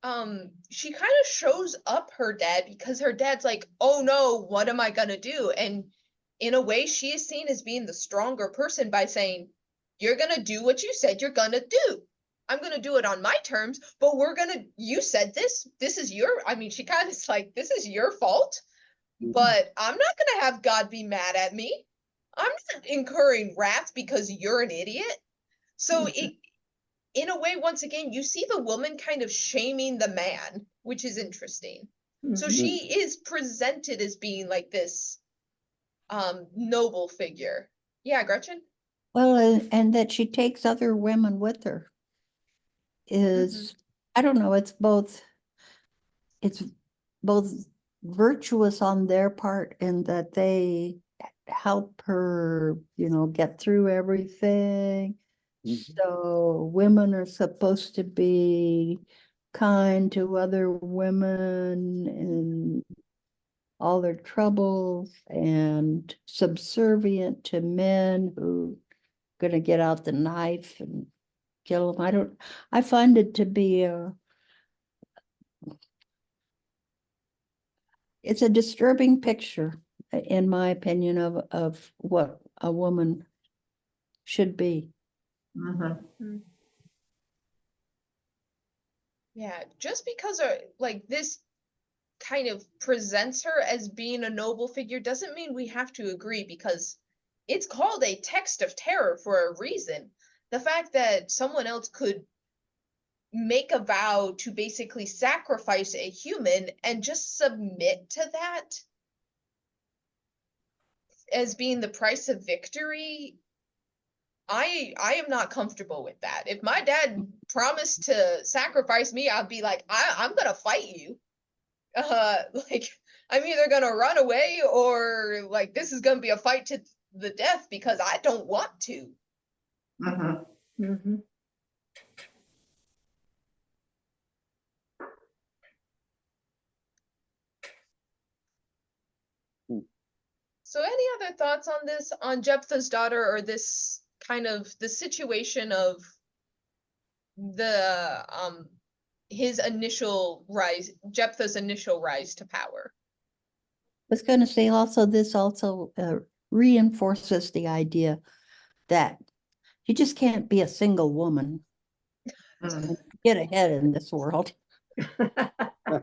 kind of shows up her dad, because her dad's like, oh no, what am I gonna do? And in a way she is seen as being the stronger person by saying, you're gonna do what you said you're gonna do. I'm gonna do it on my terms, but you said this is she kind of is like, this is your fault, but I'm not gonna have God be mad at me. I'm not incurring wrath because you're an idiot. So in a way, once again, you see the woman kind of shaming the man, which is interesting. So she is presented as being like this noble figure. Yeah, Gretchen? Well, and that she takes other women with her is, I don't know, it's both virtuous on their part in that they help her, get through everything. So women are supposed to be kind to other women in all their troubles and subservient to men who are gonna get out the knife and kill them. I find it to be it's a disturbing picture, in my opinion, of what a woman should be. Yeah, just because like this kind of presents her as being a noble figure doesn't mean we have to agree, because it's called a text of terror for a reason. The fact that someone else could make a vow to basically sacrifice a human and just submit to that as being the price of victory, I am not comfortable with that. If my dad promised to sacrifice me, I'd be like, I'm gonna fight you. Like, I'm either gonna run away, or like this is gonna be a fight to the death because I don't want to. So any other thoughts on this, on Jephthah's daughter, or this kind of the situation of the his initial rise, Jephthah's initial rise to power? I was going to say also, this also reinforces the idea that You just can't be a single woman. Mm. Get ahead in this world. No,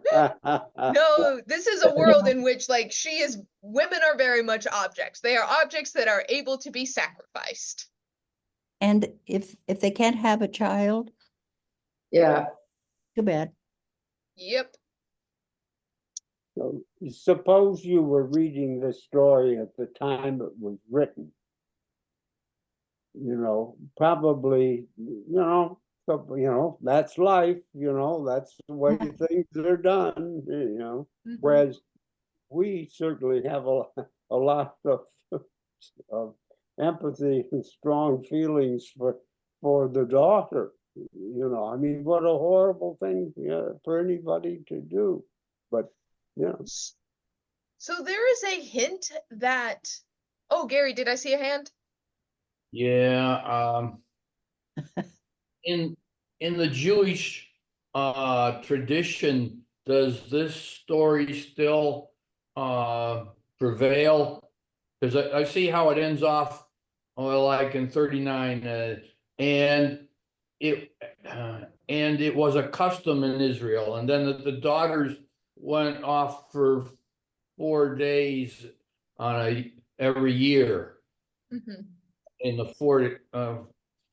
this is a world in which like women are very much objects. They are objects that are able to be sacrificed. And if they can't have a child, Yeah, too bad. Yep. So, suppose you were reading this story at the time it was written. You know, probably, that's life, that's the way things are done, Whereas we certainly have a lot of empathy and strong feelings for the daughter. I mean, what a horrible thing for anybody to do. But, So there is a hint that, oh, Gary, did I see a hand? Yeah, in the Jewish tradition, does this story still prevail? Because I see how it ends off, like in 39, and it was a custom in Israel, and then the daughters went off for 4 days every year Mhm. in the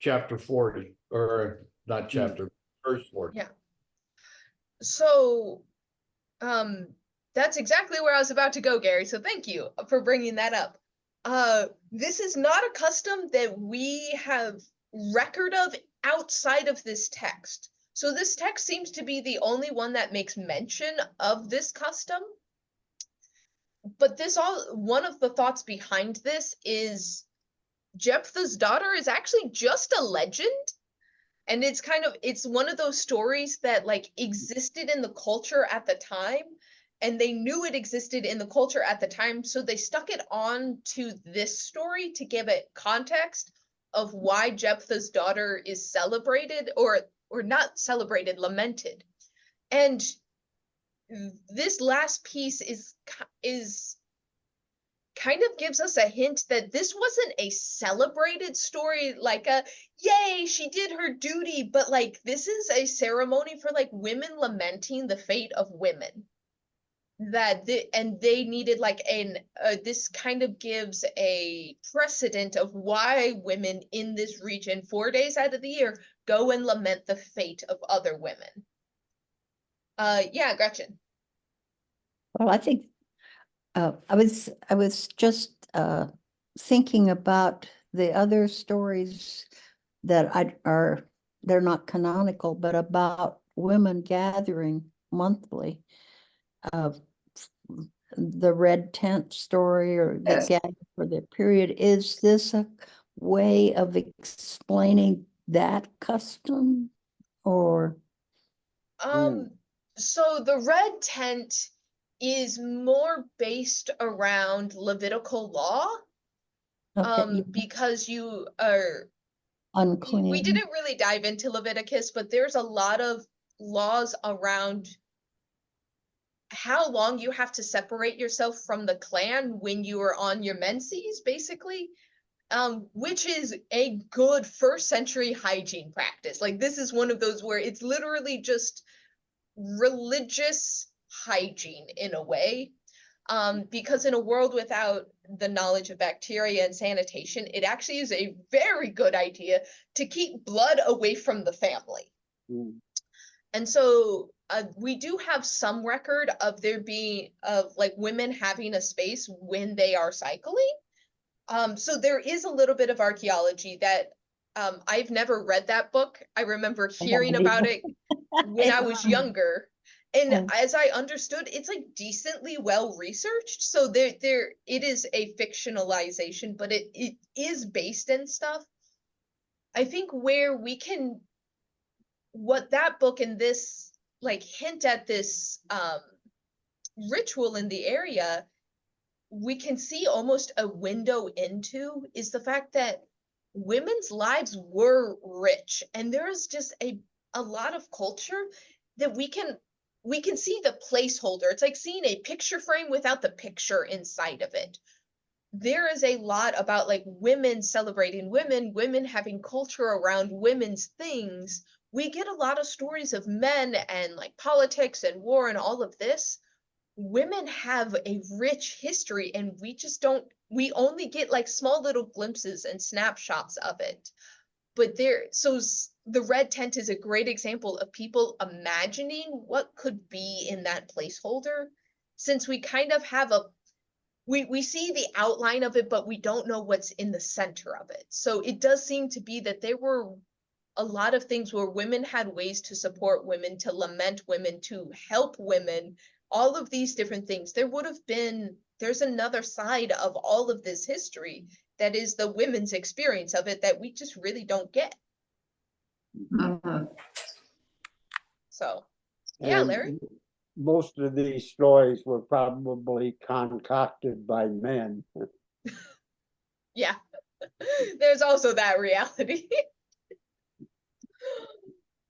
chapter 40, or not chapter, verse 40. Yeah. So, that's exactly where I was about to go, Gary. So thank you for bringing that up. This is not a custom that we have record of outside of this text. So this text seems to be the only one that makes mention of this custom. But one of the thoughts behind this is Jephthah's daughter is actually just a legend. And it's one of those stories that like existed in the culture at the time, and they knew it existed in the culture at the time, so they stuck it on to this story to give it context of why Jephthah's daughter is celebrated, or not celebrated, lamented. And this last piece is kind of gives us a hint that this wasn't a celebrated story, like a yay, she did her duty, but like this is a ceremony for like women lamenting the fate of women, and they needed like this kind of gives a precedent of why women in this region 4 days out of the year go and lament the fate of other women. Yeah, Gretchen. Well, I think I was just thinking about the other stories that they're not canonical, but about women gathering monthly. The red tent story, or they Yes. gather for their period. Is this a way of explaining that custom, or? So the red tent is more based around Levitical law, Okay, because you are unclean. we didn't really dive into Leviticus, but there's a lot of laws around how long you have to separate yourself from the clan when you are on your menses, basically, which is a good first century hygiene practice. Like this is one of those where it's literally just religious hygiene in a way, because in a world without the knowledge of bacteria and sanitation, it actually is a very good idea to keep blood away from the family. And so we do have some record of there being like women having a space when they are cycling. So there is a little bit of archaeology that I've never read that book. I remember hearing about it when I was younger. And as I understood, it's like decently well researched. So it is a fictionalization, but it is based in stuff. I think what that book and this like hint at this ritual in the area, we can see almost a window into is the fact that women's lives were rich, and there is just a lot of culture that we can see the placeholder. It's like seeing a picture frame without the picture inside of it. there is a lot about like women celebrating women, women having culture around women's things. We get a lot of stories of men and like politics and war and all of this. Women have a rich history, and we just don't, we only get like small little glimpses and snapshots of it. But the red tent is a great example of people imagining what could be in that placeholder, since we kind of have we see the outline of it, but we don't know what's in the center of it. So it does seem to be that there were a lot of things where women had ways to support women, to lament women, to help women, all of these different things. There's another side of all of this history that is the women's experience of it that we just really don't get. Mhm. So, yeah, And Larry? most of these stories were probably concocted by men. Yeah. There's also that reality.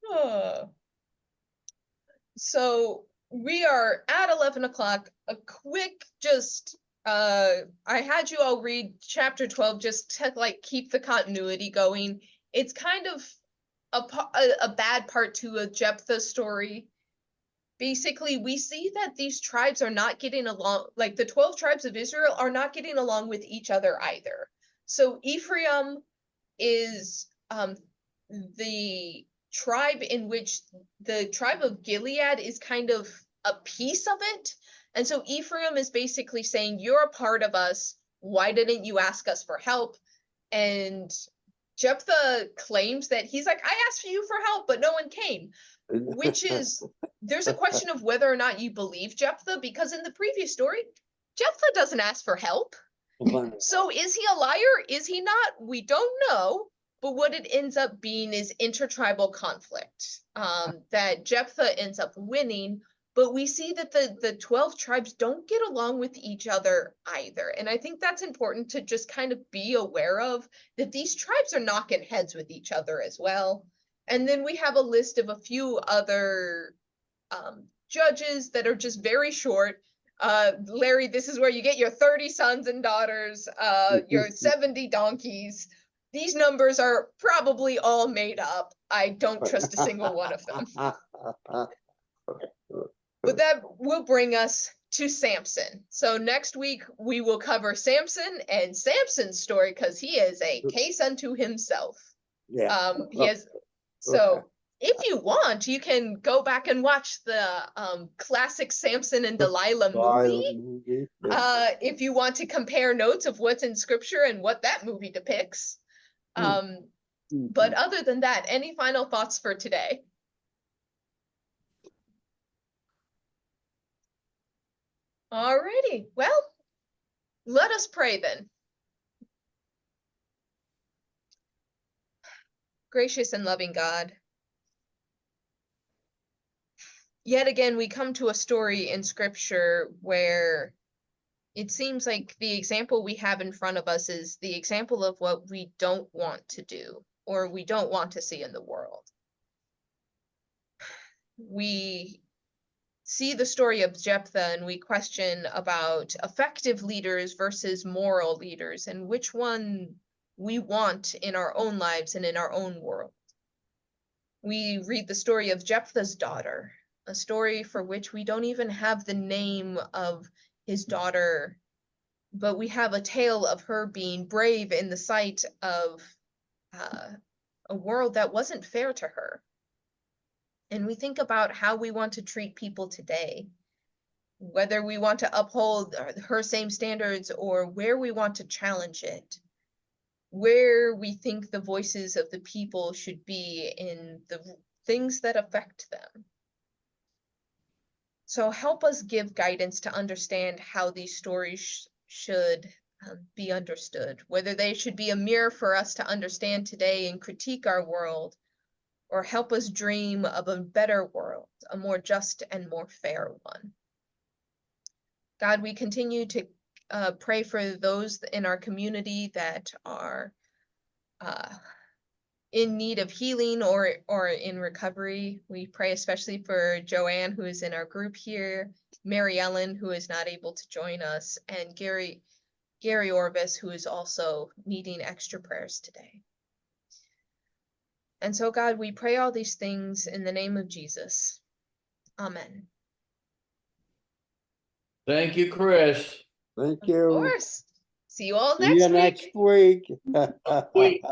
Oh. So we are at 11 o'clock. A quick I had you all read chapter 12 just to like keep the continuity going. It's kind of a bad part to a Jephthah story. Basically, we see that these tribes are not getting along, like the 12 tribes of Israel are not getting along with each other either. So Ephraim is the tribe in which the tribe of Gilead is kind of a piece of it. And so Ephraim is basically saying, you're a part of us. Why didn't you ask us for help? And Jephthah claims that he's like, I asked you for help, but no one came, which is, there's a question of whether or not you believe Jephthah, because in the previous story, Jephthah doesn't ask for help. So is he a liar? Is he not? We don't know. But what it ends up being is intertribal conflict, that Jephthah ends up winning. But we see that the 12 tribes don't get along with each other either. And I think that's important to just kind of be aware of, that these tribes are knocking heads with each other as well. And then we have a list of a few other judges that are just very short. Larry, this is where you get your 30 sons and daughters, your 70 donkeys. These numbers are probably all made up. I don't trust a single one of them. But that will bring us to Samson. So next week we will cover Samson and Samson's story, because he is a case unto himself. Yeah. He has, so if you want, you can go back and watch the classic Samson and Delilah movie. If you want to compare notes of what's in scripture and what that movie depicts. But other than that, any final thoughts for today? Alrighty, well, let us pray then. Gracious and loving God, yet again we come to a story in scripture where it seems like the example we have in front of us is the example of what we don't want to do, or we don't want to see in the world. We see the story of Jephthah and we question about effective leaders versus moral leaders, and which one we want in our own lives and in our own world. We read the story of Jephthah's daughter, a story for which we don't even have the name of his daughter, but we have a tale of her being brave in the sight of a world that wasn't fair to her. And we think about how we want to treat people today, whether we want to uphold her same standards or where we want to challenge it, where we think the voices of the people should be in the things that affect them. So help us give guidance to understand how these stories should be understood, whether they should be a mirror for us to understand today and critique our world, or help us dream of a better world, a more just and more fair one. God, we continue to pray for those in our community that are in need of healing or in recovery. We pray especially for Joanne, who is in our group here, Mary Ellen, who is not able to join us, and Gary, Gary Orvis, who is also needing extra prayers today. And so, God, we pray all these things in the name of Jesus. Amen. Thank you, Chris. Thank Of you. course. See you all See you next next week. Week.